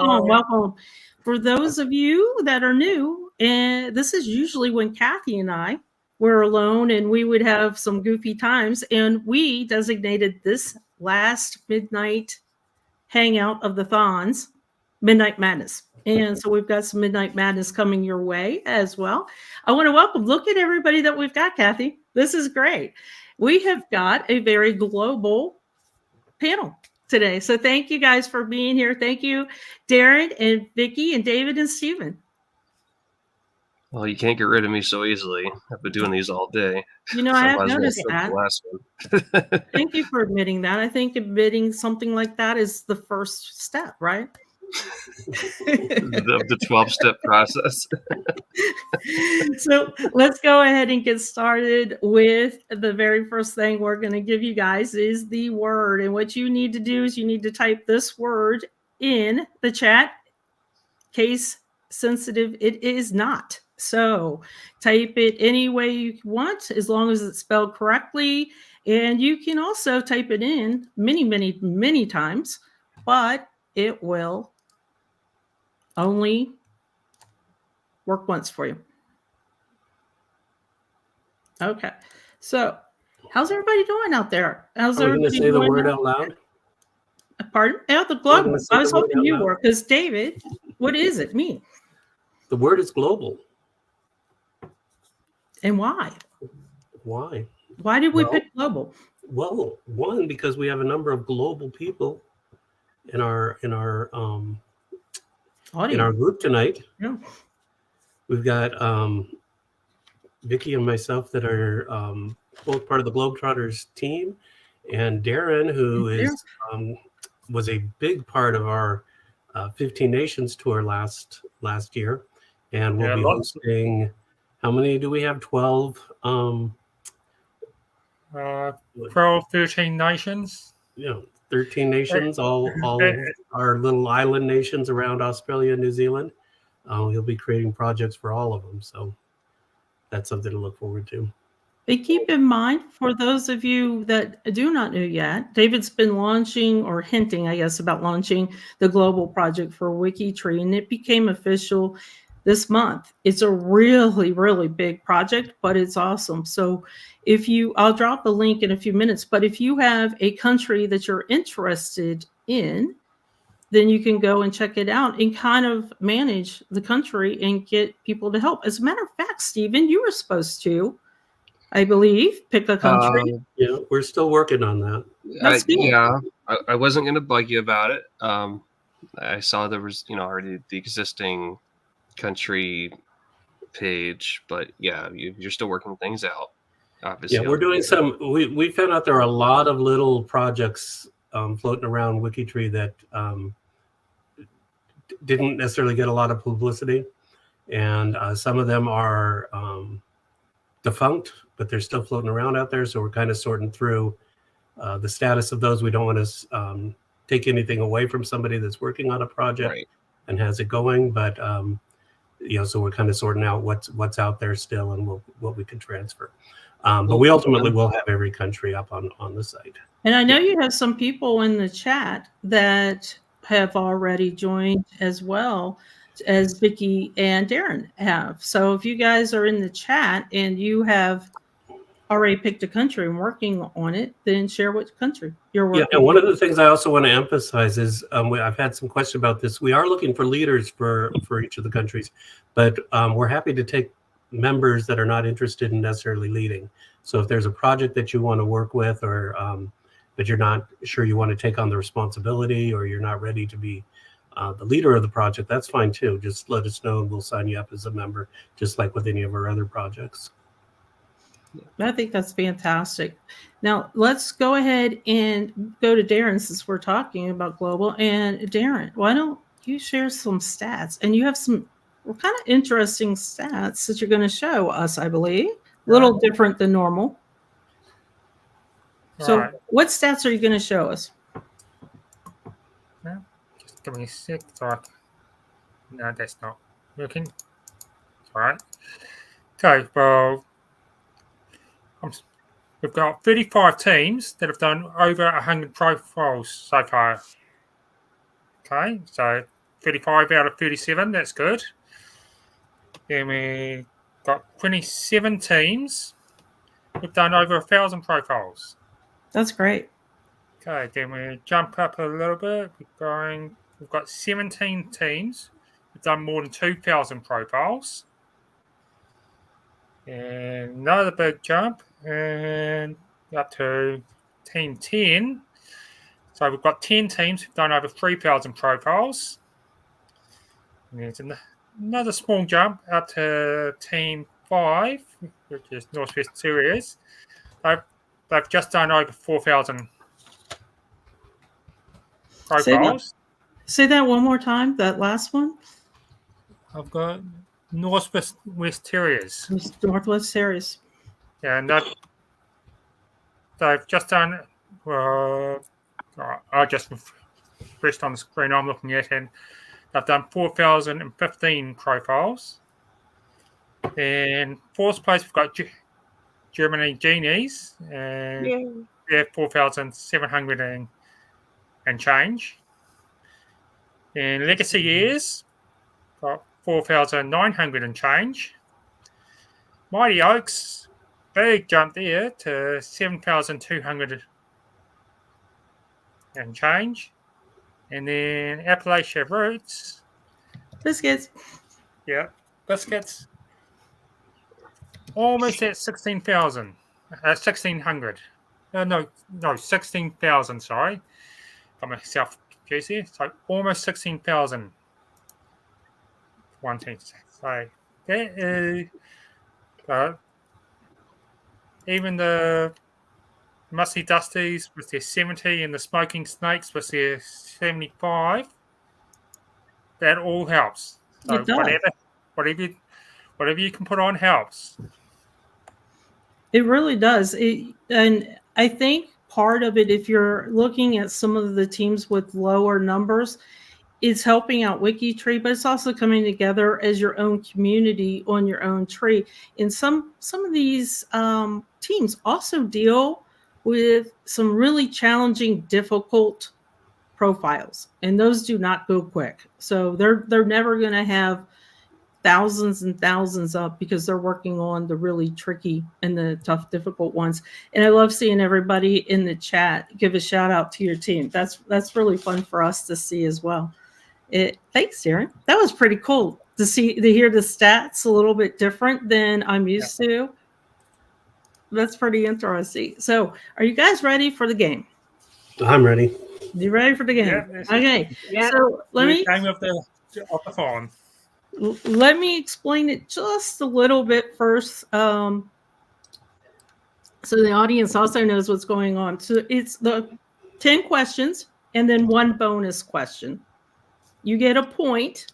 welcome. For those of you that are new, and this is usually when Kathy and I were alone and we would have some goofy times, and we designated this last midnight hangout of the Thons, Midnight Madness. And so we've got some Midnight Madness coming your way as well. I want to welcome, look at everybody that we've got, Kathy. This is great. We have got a very global panel today. So thank you guys for being here. Thank you, Darren and Vicky and David and Stephen. Well, you can't get rid of me so easily. I've been doing these all day. You know, So I have noticed that. The last one. Thank you for admitting that. I think admitting something like that is the first step, right? the 12-step process. So let's go ahead and get started with the very first thing we're going to give you guys is the word. And what you need to do is you need to type this word in the chat. Case sensitive, it is not. So type it any way you want, as long as it's spelled correctly. And you can also type it in many times, but it will only work once for you. Okay. So how's everybody doing out there? How's everybody going to say the word out loud? Pardon? The global. I was hoping you were, because David, what does it mean? The word is global. And why? Why? Why did we pick global? Well, one, because we have a number of global people in our group tonight. Yeah. We've got Vicky and myself that are both part of the Globetrotters team, and Darren, who was a big part of our 15 Nations tour last year, and we'll be hosting. How many do we have? 12. 13 nations. Yeah, 13 nations, all our little island nations around Australia and New Zealand. He'll be creating projects for all of them, so that's something to look forward to. But keep in mind, for those of you that do not know yet, David's been launching, or hinting, I guess, about launching the global project for WikiTree, and it became official this month. It's a really, really big project, but it's awesome. So I'll drop the link in a few minutes, but if you have a country that you're interested in, then you can go and check it out and kind of manage the country and get people to help. As a matter of fact, Stephen, you were supposed to, I believe, pick a country. Yeah, we're still working on that. I wasn't going to bug you about it. I saw there was, already the existing country page, but yeah, you're still working things out. Obviously, yeah, we're doing some. We found out there are a lot of little projects floating around WikiTree that didn't necessarily get a lot of publicity, and some of them are defunct, but they're still floating around out there. So we're kind of sorting through the status of those. We don't want to take anything away from somebody that's working on a project and has it going, but so we're kind of sorting out what's out there still and what we can transfer. But we ultimately will have every country up on the site. And I know you have some people in the chat that have already joined as well, as Vicky and Darren have. So if you guys are in the chat and you have already picked a country and working on it, then share which country you're working on. Yeah, and one of the things I also want to emphasize is I've had some questions about this. We are looking for leaders for each of the countries, but we're happy to take members that are not interested in necessarily leading. So if there's a project that you want to work with, or but you're not sure you want to take on the responsibility, or you're not ready to be the leader of the project, that's fine too. Just let us know and we'll sign you up as a member, just like with any of our other projects. I think that's fantastic. Now let's go ahead and go to Darren, since we're talking about global. And Darren, why don't you share some stats? And you have some kind of interesting stats that you're going to show us, I believe. A little different than normal. So what stats are you going to show us? Just give me a sec. No, that's not working. All right. Okay, well, we've got 35 teams that have done over 100 profiles so far. Okay, so 35 out of 37. That's good. Then we got 27 teams. We've done over 1,000 profiles. That's great. Okay, then we jump up a little bit. We've got 17 teams. We've done more than 2,000 profiles. And another big jump, and up to team 10. So we've got 10 teams who've done over 3,000 profiles. And there's another small jump up to team 5, which is Northwest Terriers. They've just done over 4,000 profiles. Say that one more time, that last one. I've got Northwest Terriers. Northwest Series. Yeah, and they've just done, I just refreshed on the screen I'm looking at, and they've done 4,015 profiles. And fourth place, we've got Germany Genies, and they're 4,700 and change. And Legacy Years, got 4,900 and change. Mighty Oaks, big jump there to 7,200 and change. And then Appalachia Roots. Biscuits. Yeah, Biscuits. Almost at 16,000. 1,600. No, 16,000, sorry. Got myself confused here. So almost 16,000. One team. So that is even the Musty Dusties with their 70 and the Smoking Snakes with their 75. That all helps. So It does. whatever you can put on helps. It really does. And I think part of it, if you're looking at some of the teams with lower numbers, it's helping out WikiTree, but it's also coming together as your own community on your own tree. And some of these teams also deal with some really challenging, difficult profiles, and those do not go quick. So they're never going to have thousands and thousands up because they're working on the really tricky and the tough, difficult ones. And I love seeing everybody in the chat give a shout out to your team. That's really fun for us to see as well. Thanks, Darren. That was pretty cool to hear the stats a little bit different than I'm used to. That's pretty interesting. So, are you guys ready for the game? I'm ready. You ready for the game? Yeah, okay. Yeah. So let me Game of the phone. Let me explain it just a little bit first, so the audience also knows what's going on. So it's the 10 questions and then one bonus question. You get a point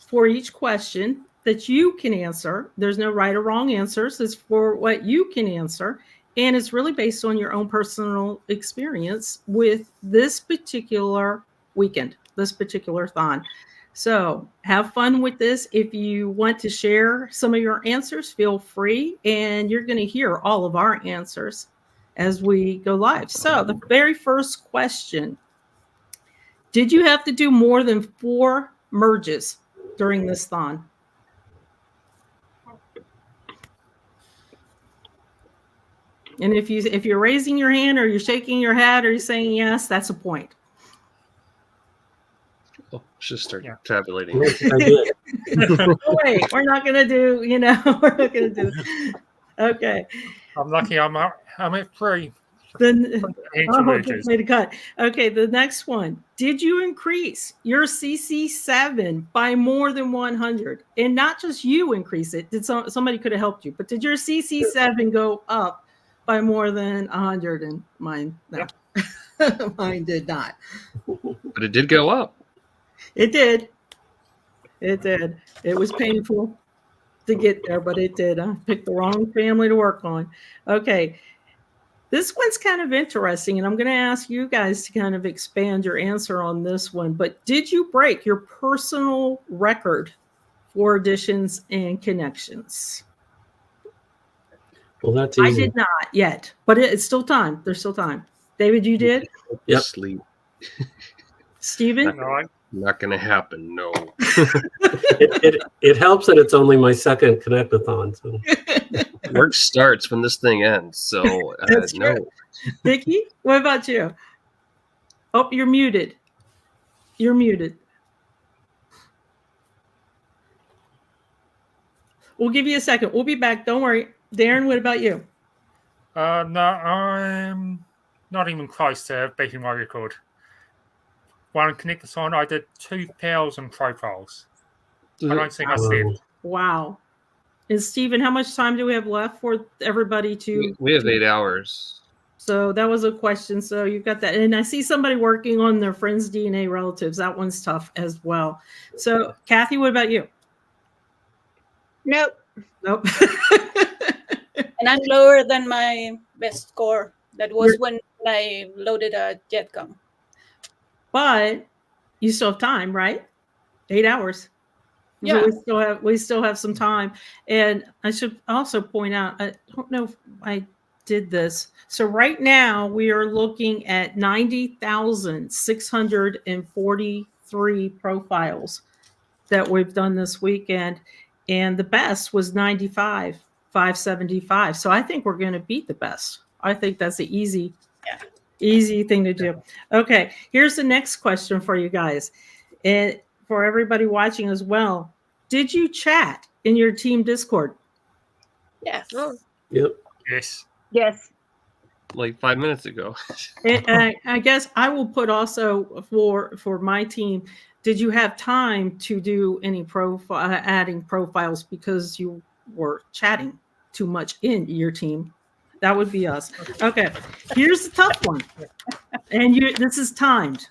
for each question that you can answer. There's no right or wrong answers. It's for what you can answer. And it's really based on your own personal experience with this particular weekend, this particular thon. So have fun with this. If you want to share some of your answers, feel free. And you're going to hear all of our answers as we go live. So the very first question, did you have to do more than 4 merges during this thon? And if you're raising your hand or you're shaking your head or you're saying yes, that's a point. Oh, should start tabulating. I did. Oh, wait, we're not going to do, we're not going to do. Okay. I'm lucky. I'm at 3. Then made a cut. Okay, the next one. Did you increase your CC7 by more than 100? And not just you increase it. Did somebody could have helped you, but did your CC7 go up by more than 100? And mine, no. Yep. Mine did not. But it did go up. It did. It did. It was painful to get there, but it did. I picked the wrong family to work on. Okay. This one's kind of interesting, and I'm going to ask you guys to kind of expand your answer on this one. But did you break your personal record for additions and connections? Well, that's easy. I did not yet, but it's still time. There's still time. David, you did? Yep. Sleep. Stephen? Not going to happen. No. It helps that it's only my second Connect-a-Thon. So. Work starts when this thing ends. So That's no. true. Vicky, what about you? Oh, you're muted. You're muted. We'll give you a second. We'll be back. Don't worry. Darren, what about you? No, I'm not even close to beating my record. One Connect-a-Thon, I did 2,000 profiles. I don't think I did. Wow. And Stephen, how much time do we have left for everybody to? We have 8 hours. So that was a question. So you've got that. And I see somebody working on their friends' DNA relatives. That one's tough as well. So Kathy, what about you? Nope. Nope. And I'm lower than my best score. That was when I loaded a JetCom. But you still have time, right? 8 hours. Yeah. So we still have some time. And I should also point out, I don't know if I did this. So right now we are looking at 90,643 profiles that we've done this weekend. And the best was 95,575. So I think we're going to beat the best. I think that's an easy thing to do. Okay, here's the next question for you guys. And for everybody watching as well. Did you chat in your team Discord? Yes. Yep. Yes. Yes. Like 5 minutes ago. And I guess I will put also for my team, did you have time to do any adding profiles because you were chatting too much in your team? That would be us. Okay, here's the tough one. And this is timed.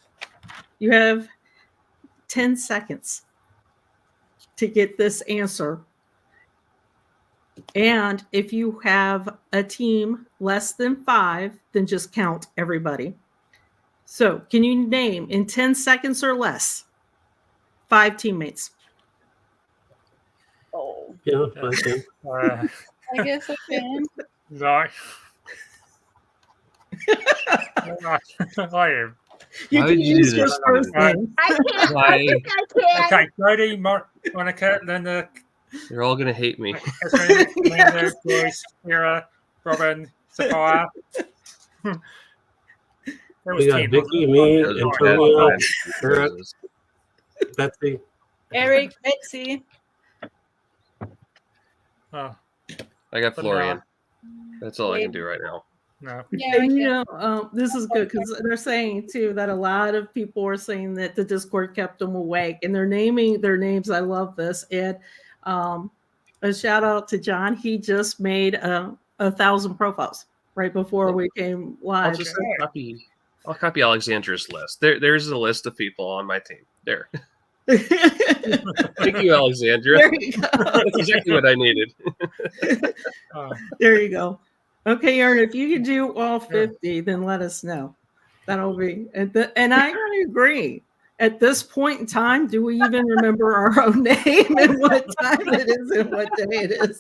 You have 10 seconds to get this answer. And if you have a team less than 5, then just count everybody. So can you name in 10 seconds or less 5 teammates? Oh. Yeah, I can. I guess I can. No. I am. You How can did you use do your this? first name. I can't. Why? I think I can. Okay, Jody, Monica, Linda, They're all going to hate me. Catherine, Linda, Joyce, Kira, Robin, Sapphire. We got Vicky, me, Antonio, Eric, Betsy. Eric, Betsy. Oh, I got Florian. That's all I can do right now. no. Yeah, And you know, this is good because they're saying too that a lot of people are saying that the Discord kept them awake, and they're naming their names. I love this. And a shout out to John. He just made 1,000 profiles right before we came live. I'll copy Alexandra's list. There's a list of people on my team. There. Thank you, Alexandra. There you go. That's exactly what I needed. There you go. Okay, Aaron, if you can do all 50, then let us know. That'll be, and I agree. At this point in time, do we even remember our own name and what time it is and what day it is?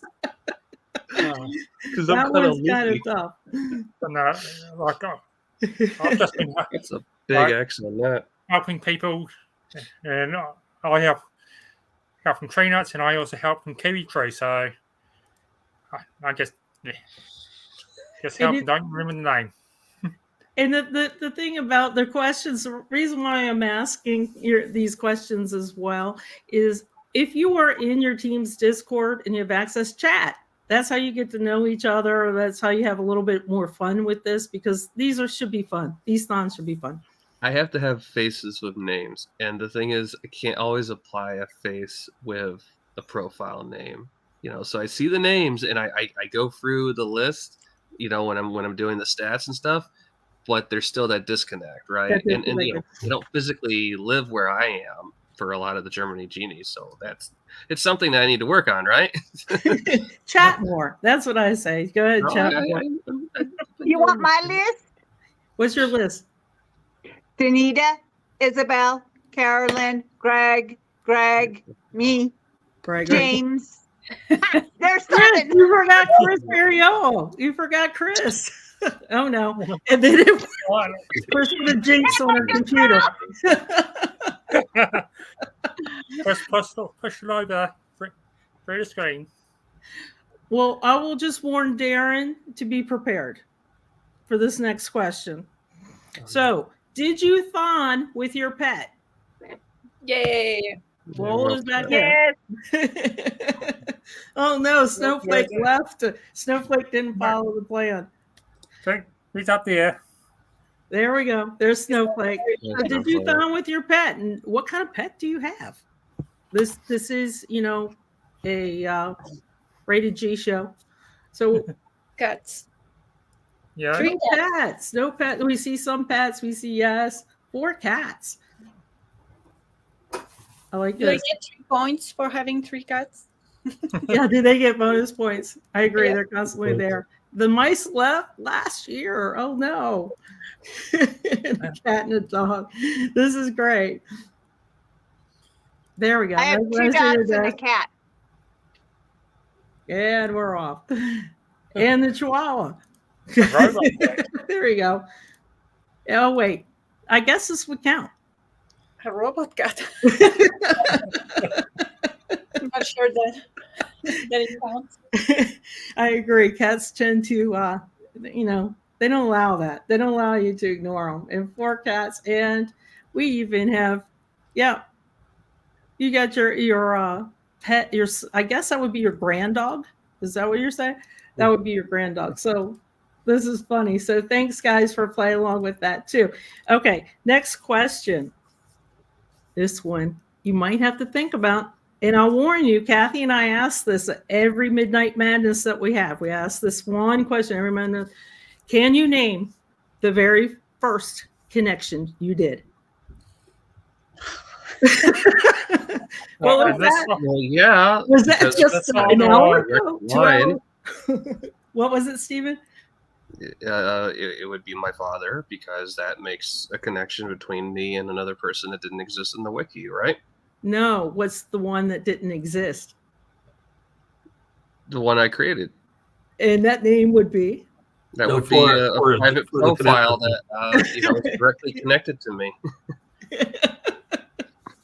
That one's kind of tough. No, I've just been That's a big X on that. helping people, and I help from Tree Nuts, and I also help from WikiTree. So I just help and don't remember the name. And the thing about the questions, the reason why I'm asking these questions as well is if you are in your team's Discord and you have access, chat. That's how you get to know each other. That's how you have a little bit more fun with this because should be fun. These thons should be fun. I have to have faces with names. And the thing is, I can't always apply a face with a profile name. So I see the names and I go through the list, when I'm doing the stats and stuff, but there's still that disconnect, right? And they don't physically live where I am for a lot of the Germany genies. So it's something that I need to work on, right? Chat more. That's what I say. Go ahead, chat more. You want my list? What's your list? Danita, Isabel, Carolyn, Greg, me, Greg. James. There's Chris, 7. you forgot Chris Mariol. You forgot Chris. Oh no. And then Chris put a jinx on her computer. Push it over through the screen. Well, I will just warn Darren to be prepared for this next question. So, did you thon with your pet? Yay! Roll is back here. Yes. Oh no, Snowflake left. Snowflake didn't follow the plan. Okay, he's up there. There we go. There's Snowflake. Yeah, So did you Snowflake. thon with your pet? And what kind of pet do you have? This is, a rated G show. So Cats. Yeah. 3 cats. pets. No pet. We see some pets. We see 4 cats. I like Do I this. get 3 points for having 3 cats? Yeah, do they get bonus points? I agree. Yeah. They're constantly there. The mice left last year. Oh no. A cat and a dog. This is great. There we go. I have That's 2 nice of you, dogs and a Beth. cat. And we're off. And the Chihuahua. robot cat. There we go. Oh wait. I guess this would count. A robot cat. I'm not sure that it counts. I agree. Cats tend to, they don't allow that. They don't allow you to ignore them. And 4 cats, and we even have, you got your pet. I guess that would be your grand dog. Is that what you're saying? That would be your grand dog. So this is funny. So thanks, guys, for playing along with that too. Okay, next question. This one you might have to think about. And I'll warn you, Kathy and I ask this at every Midnight Madness that we have. We ask this one question every Madness. Can you name the very first connection you did? Well, was that? Well, yeah. Was that because just that's an all hour the ago? 2 line. hours? What was it, Stephen? It would be my father, because that makes a connection between me and another person that didn't exist in the wiki, right? No, what's the one that didn't exist? The one I created. And that name would be? That No, would be for- a for- private for the profile connection. that is directly connected to me.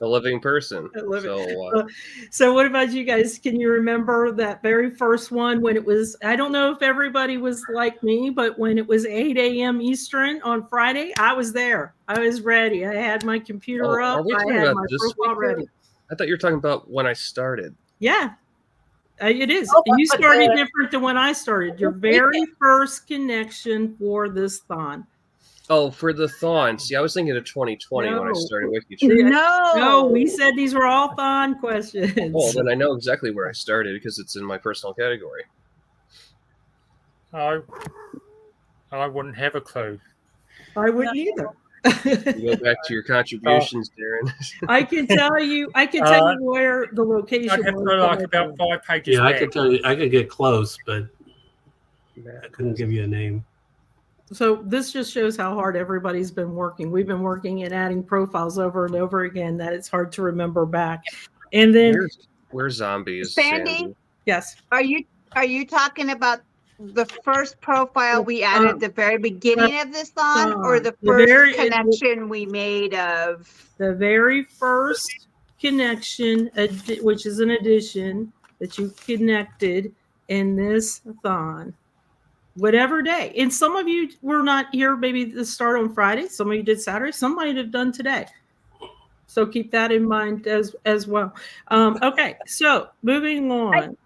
A living person. A living- So So what about you guys? Can you remember that very first one when it was, I don't know if everybody was like me, but when it was 8 a.m. Eastern on Friday, I was there. I was ready. I had my computer are up. we I talking had about my this profile week, ready. I thought you were talking about when I started. Yeah, it is. Oh, You but started the- different than when I started. Your very first connection for this thon. Oh, for the Thon. See, I was thinking of 2020 when I No. started WikiTree. No. No, we said these were all thon questions. Well, then I know exactly where I started because it's in my personal category. I wouldn't have a clue. I wouldn't either. You go back to your contributions, Darren. I can tell you where the location I'd have to was. go like about 5 pages Yeah, I back. could tell you. I could get close, but I couldn't give you a name. So this just shows how hard everybody's been working. We've been working and adding profiles over and over again that it's hard to remember back. And then Where's zombies? Sandy? yes, Are you talking about the first profile we added at the very beginning of this thon, or the The first very- connection we made of? the very first connection, which is an addition that you connected in this thon, whatever day. And some of you were not here maybe to start on Friday. Some of you did Saturday. Some might have done today. So keep that in mind as well. Okay, so moving on.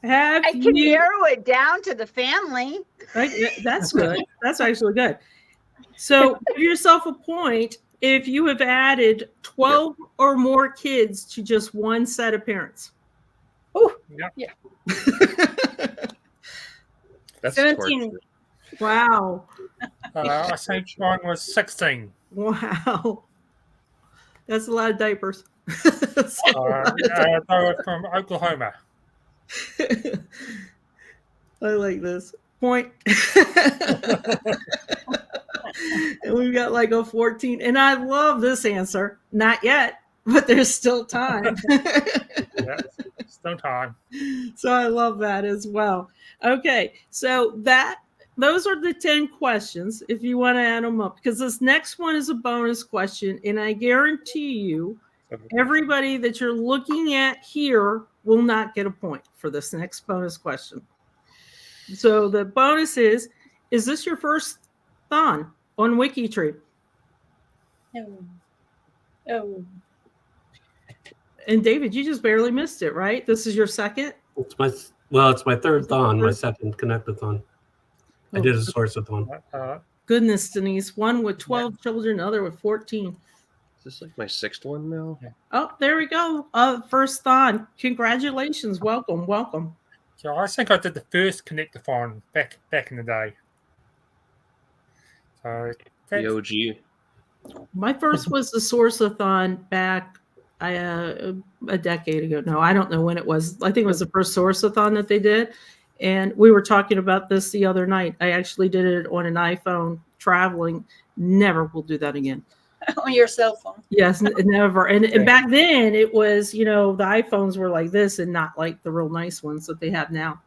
I can narrow it down to the family. That's good. That's actually good. So give yourself a point if you have added 12 or more kids to just one set of parents. That's 17. torture. Wow. I think mine was 16. Wow. That's a lot of diapers. They were from Oklahoma. I like this. Point. And we've got like a 14. And I love this answer. Not yet, but there's still time. Yeah, still time. So I love that as well. Okay, so those are the 10 questions if you want to add them up, because this next one is a bonus question, and I guarantee you Everybody that you're looking at here will not get a point for this next bonus question. So the bonus is this your first thon on WikiTree? Oh. And David, you just barely missed it, right? This is your second? It's my third thon, my second Connect-a-Thon. I did a source-a-thon. Goodness, Denise. One with 12 children, other with 14. Is this like my sixth one now? Oh, there we go. First thon. Congratulations. Welcome. Yeah, I think I did the first Connect-a-Thon back in the day. So The OG. My first was the source-a-thon back a decade ago. No, I don't know when it was. I think it was the first source-a-thon that they did. And we were talking about this the other night. I actually did it on an iPhone traveling. Never will do that again. On your cell phone. Yes, never. And back then it was, the iPhones were like this and not like the real nice ones that they have now.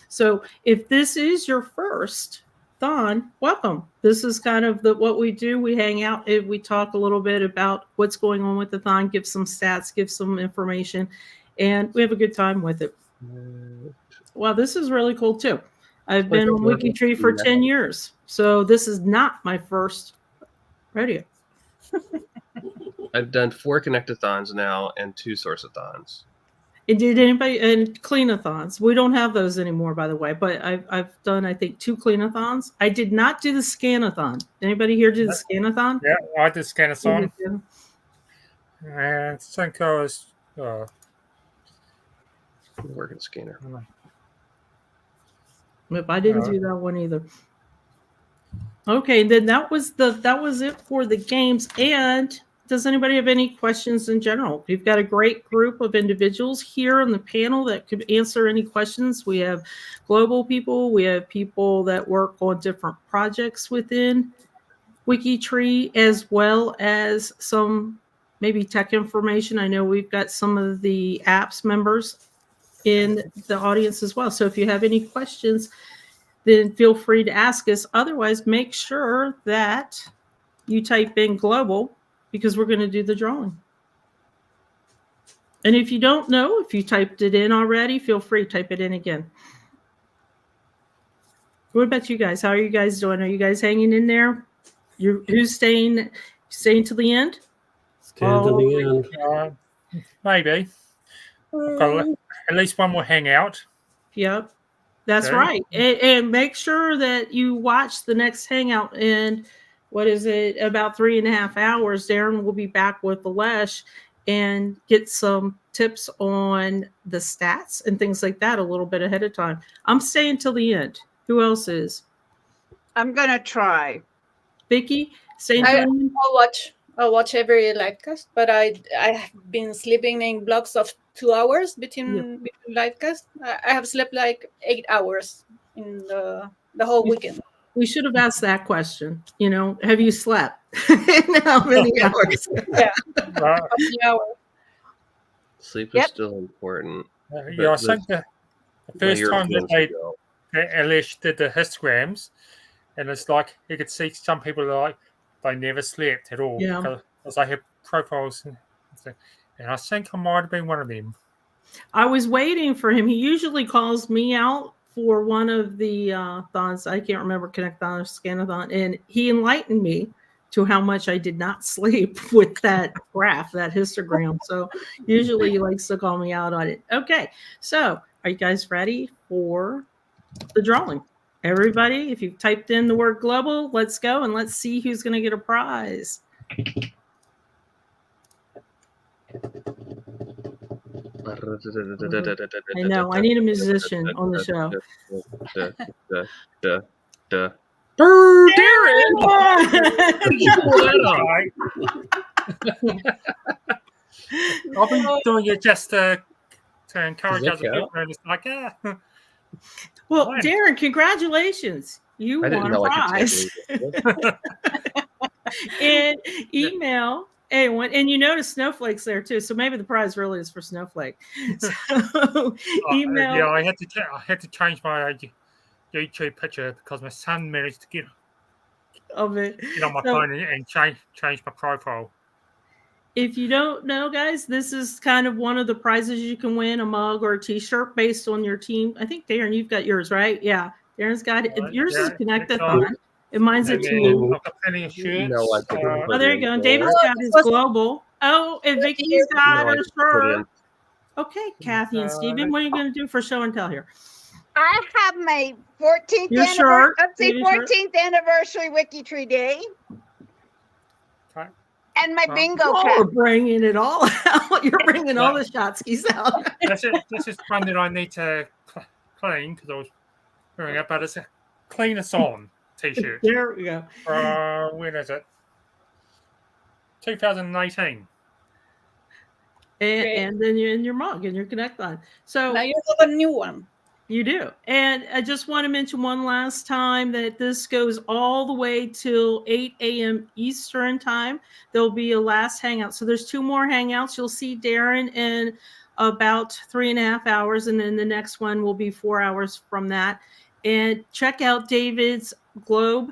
So if this is your first thon, welcome. This is kind of what we do. We hang out. We talk a little bit about what's going on with the thon, give some stats, give some information, and we have a good time with it. Well, this is really cool too. I've been on WikiTree for 10 years. So this is not my first rodeo. I've done 4 Connect-a-Thons now and 2 source-a-thons. And did anybody and clean-a-thons? We don't have those anymore, by the way. But I've done, I think, 2 clean-a-thons. I did not do the scan-a-thon. Anybody here do the scan-a-thon? Yeah, I did scan-a-thon. And I think I was working scanner. Yep, I didn't do that one either. Okay, then that was it for the games. And does anybody have any questions in general? We've got a great group of individuals here on the panel that could answer any questions. We have global people. We have people that work on different projects within WikiTree, as well as some maybe tech information. I know we've got some of the apps members in the audience as well. So if you have any questions, then feel free to ask us. Otherwise, make sure that you type in global, because we're going to do the drawing. And if you don't know, if you typed it in already, feel free to type it in again. What about you guys? How are you guys doing? Are you guys hanging in there? Who's staying to the end? Staying to the end. Maybe. At least one more hangout. Yep, that's Okay. right. And make sure that you watch the next hangout in, what is it, about 3.5 hours. Darren will be back with Alesh and get some tips on the stats and things like that a little bit ahead of time. I'm staying till the end. Who else is? I'm going to try. Vicky, staying till the end? I'll watch every livecast, but I have been sleeping in blocks of 2 hours between livecast. I have slept like 8 hours in the whole weekend. We should have asked that question. Have you slept? How many hours? Yeah, an hour. Sleep is still important. Yeah, I think the first time that Elish did the histograms, and it's like you could see some people like they never slept at all because they have profiles, and I think I might have been one of them. I was waiting for him. He usually calls me out for one of the thons. I can't remember, Connect-a-Thon or Scan-a-Thon, and he enlightened me to how much I did not sleep with that graph, that histogram. So usually he likes to call me out on it. Okay, so are you guys ready for the drawing? Everybody, if you've typed in the word global, let's go and let's see who's going to get a prize. I know, I need a musician on the show. I've been doing it just to encourage other people, and it's like, Well, Darren, congratulations. You won a prize. And email anyone, and you notice Snowflake's there too, so maybe the prize really is for Snowflake. So email. Yeah, I had to change my YouTube picture because my son managed to get of it on my phone and change my profile. if you don't know, guys, this is kind of one of the prizes you can win, a mug or a t-shirt based on your team. I think, Darren, you've got yours, right? Yeah. Darren's got it. Yours is Connect-a-Thon. And mine's a And then team. I've got plenty of shirts. No, I didn't. Oh, there you go. And David's Oh, got this his was- global. Oh, and Vicky's got No, I her didn't put shirt. in. Okay, Kathy and Stephen, what are you going to do for show and tell here? I have my 14th Your shirt. anniversary, Your shirt. 14th anniversary WikiTree Day, Okay. and my Well, bingo Oh, cap. we're bringing it all out. You're bringing all the Shotskis out. This is one that I need to clean because I was wearing it, but it's a Clean Us On t-shirt. There we go. When is it? 2018. And then you're in your mug and your Connect-a-Thon. So Now you have a new one. you do. And I just want to mention one last time that this goes all the way till 8 a.m. Eastern time. There'll be a last hangout. So there's 2 more hangouts. You'll see Darren in about 3.5 hours. And then the next one will be 4 hours from that. And check out David's Globe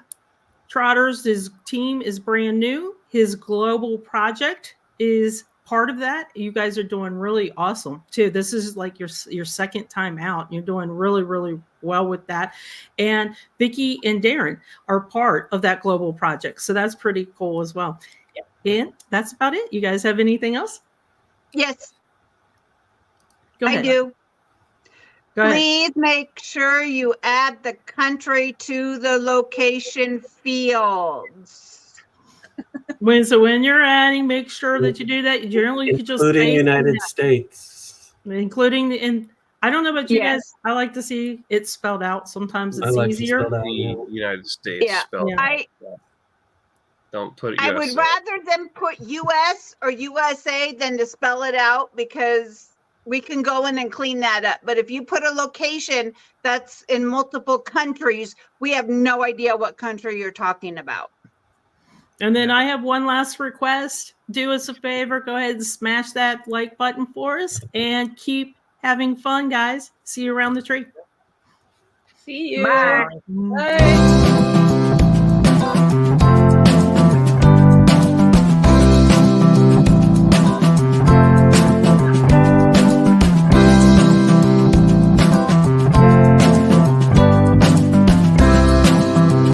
Trotters. His team is brand new. His global project is part of that. You guys are doing really awesome too. This is like your second time out. You're doing really, really well with that. And Vicky and Darren are part of that global project. So that's pretty cool as well. And that's about it. You guys have anything else? Yes, Go ahead. I do. Go ahead. Please make sure you add the country to the location fields. When you're adding, make sure that you do that. Generally, you could just Including say United States. including the in. I don't know about you Yes. guys. I like to see it spelled out. Sometimes I it's like to easier. spell that, The yeah. United States Yeah. spelled Yeah. out. Don't put I USA. would rather them put US or USA than to spell it out, because we can go in and clean that up. But if you put a location that's in multiple countries, we have no idea what country you're talking about. And then I have one last request. Do us a favor. Go ahead and smash that like button for us and keep having fun, guys. See you around the tree. See you. Bye. Bye.